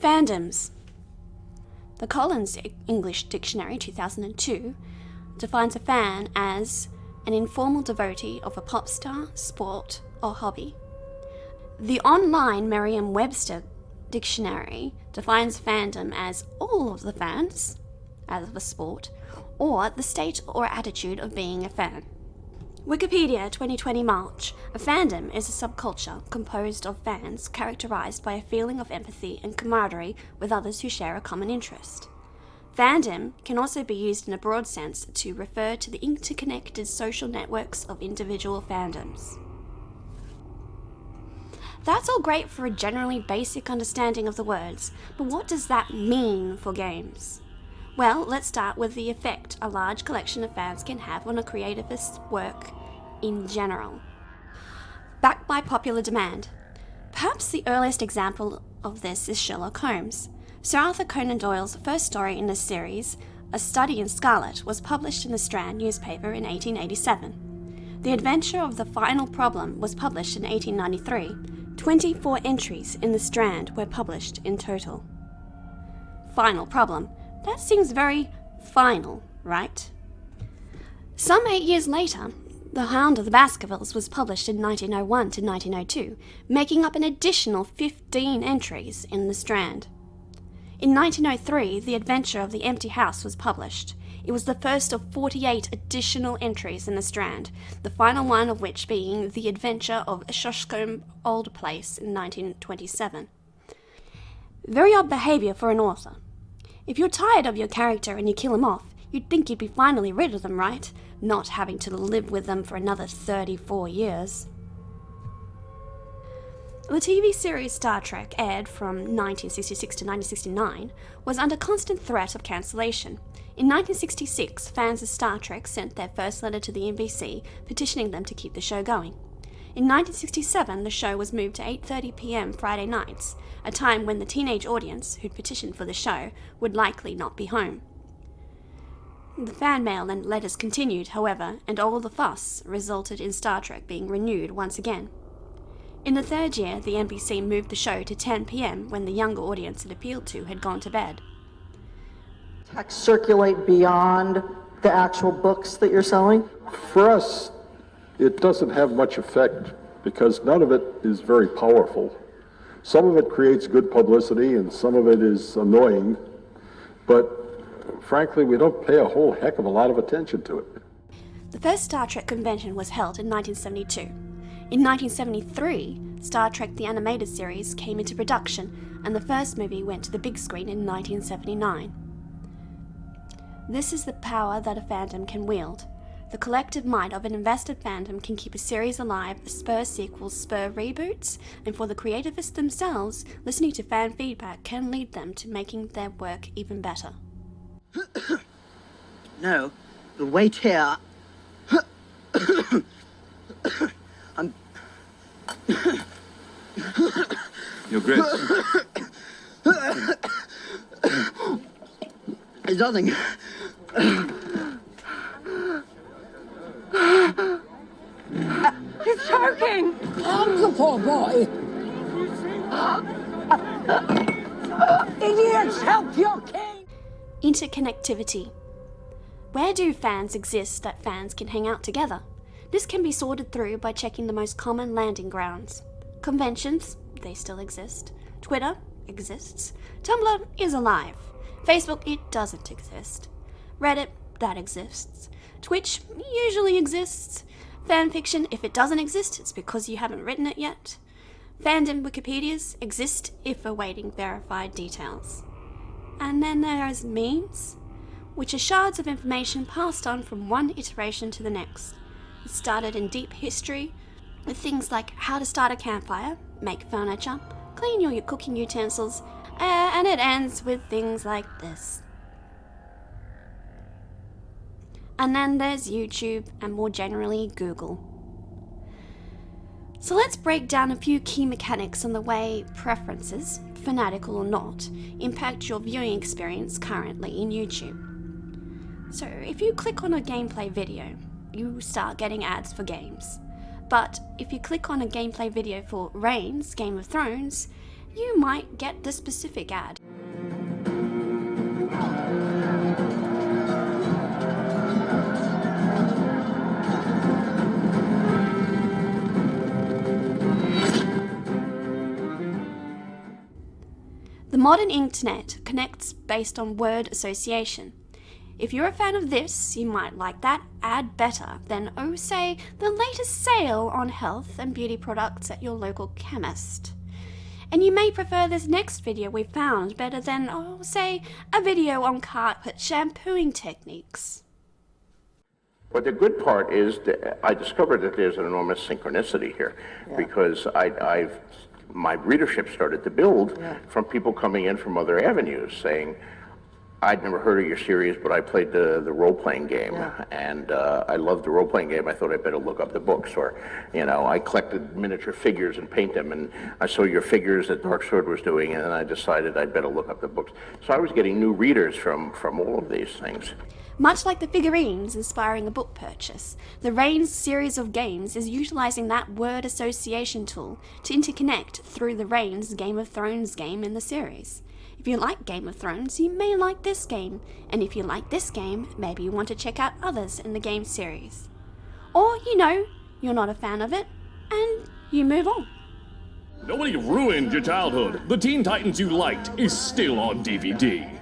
Fandoms. The Collins English Dictionary 2002 defines a fan as an informal devotee of a pop star, sport, or hobby. The online Merriam-Webster Dictionary defines fandom as all of the fans, as of a sport, or the state or attitude of being a fan. Wikipedia 2020 March. A fandom is a subculture composed of fans characterized by a feeling of empathy and camaraderie with others who share a common interest. Fandom can also be used in a broad sense to refer to the interconnected social networks of individual fandoms. That's all great for a generally basic understanding of the words, but what does that mean for games? Well, let's start with the effect a large collection of fans can have on a creativist's work in general. Backed by popular demand. Perhaps the earliest example of this is Sherlock Holmes. Sir Arthur Conan Doyle's first story in the series, A Study in Scarlet, was published in the Strand newspaper in 1887. The Adventure of the Final Problem was published in 1893. 24 entries in the Strand were published in total. Final Problem. That seems very final, right? Some 8 years later, The Hound of the Baskervilles was published in 1901 to 1902, making up an additional 15 entries in the Strand. In 1903, The Adventure of the Empty House was published. It was the first of 48 additional entries in the Strand, the final one of which being The Adventure of Shoshcombe Old Place in 1927. Very odd behaviour for an author. If you're tired of your character and you kill him off, you'd think you'd be finally rid of them, right? Not having to live with them for another 34 years. The TV series Star Trek, aired from 1966 to 1969, was under constant threat of cancellation. In 1966, fans of Star Trek sent their first letter to the NBC, petitioning them to keep the show going. In 1967, the show was moved to 8:30 p.m. Friday nights, a time when the teenage audience, who'd petitioned for the show, would likely not be home. The fan mail and letters continued, however, and all the fuss resulted in Star Trek being renewed once again. In the third year, the NBC moved the show to 10 p.m. when the younger audience it appealed to had gone to bed. Text circulate beyond the actual books that you're selling? For us, it doesn't have much effect because none of it is very powerful. Some of it creates good publicity and some of it is annoying, but frankly, we don't pay a whole heck of a lot of attention to it. The first Star Trek convention was held in 1972. In 1973, Star Trek the Animated Series came into production, and the first movie went to the big screen in 1979. This is the power that a fandom can wield. The collective might of an invested fandom can keep a series alive, spur sequels, spur reboots, and for the creativists themselves, listening to fan feedback can lead them to making their work even better. No, the wait here. Your Grace. It's nothing. He's choking! Calm the poor boy! Idiots, help your king! Interconnectivity. Where do fans exist that fans can hang out together? This can be sorted through by checking the most common landing grounds. Conventions, they still exist. Twitter exists. Tumblr is alive. Facebook, it doesn't exist. Reddit, that exists. Twitch usually exists. Fanfiction, if it doesn't exist, it's because you haven't written it yet. Fandom Wikipedias exist if awaiting verified details. And then there's memes, which are shards of information passed on from one iteration to the next. It started in deep history with things like how to start a campfire, make furniture, clean your cooking utensils, and it ends with things like this. And then there's YouTube and more generally Google. So let's break down a few key mechanics on the way preferences, fanatical or not, impact your viewing experience currently in YouTube. So if you click on a gameplay video, you start getting ads for games. But if you click on a gameplay video for Reigns, Game of Thrones, you might get this specific ad. The modern internet connects based on word association. If you're a fan of this, you might like that ad better than, oh, say, the latest sale on health and beauty products at your local chemist. And you may prefer this next video we found better than, oh, say, a video on carpet shampooing techniques. But the good part is that I discovered that there's an enormous synchronicity here, because my readership started to build from people coming in from other avenues saying, I'd never heard of your series, but I played the role-playing game, and I loved the role-playing game. I thought I'd better look up the books, or, you know, I collected miniature figures and paint them, and I saw your figures that Dark Sword was doing, and I decided I'd better look up the books. So I was getting new readers from all of these things. Much like the figurines inspiring a book purchase, the Reigns series of games is utilizing that word association tool to interconnect through the Reigns Game of Thrones game in the series. If you like Game of Thrones, you may like this game, and if you like this game, maybe you want to check out others in the game series. Or, you know, you're not a fan of it, and you move on. Nobody ruined your childhood. The Teen Titans you liked is still on DVD.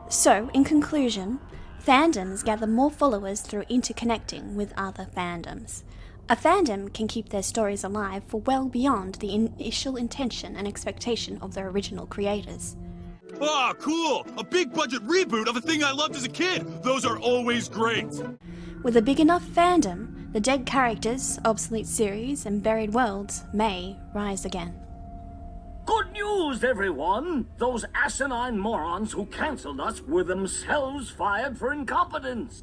So, in conclusion, fandoms gather more followers through interconnecting with other fandoms. A fandom can keep their stories alive for well beyond the initial intention and expectation of their original creators. Ah, cool! A big budget reboot of a thing I loved as a kid! Those are always great! With a big enough fandom, the dead characters, obsolete series, and buried worlds may rise again. Good news, everyone! Those asinine morons who cancelled us were themselves fired for incompetence.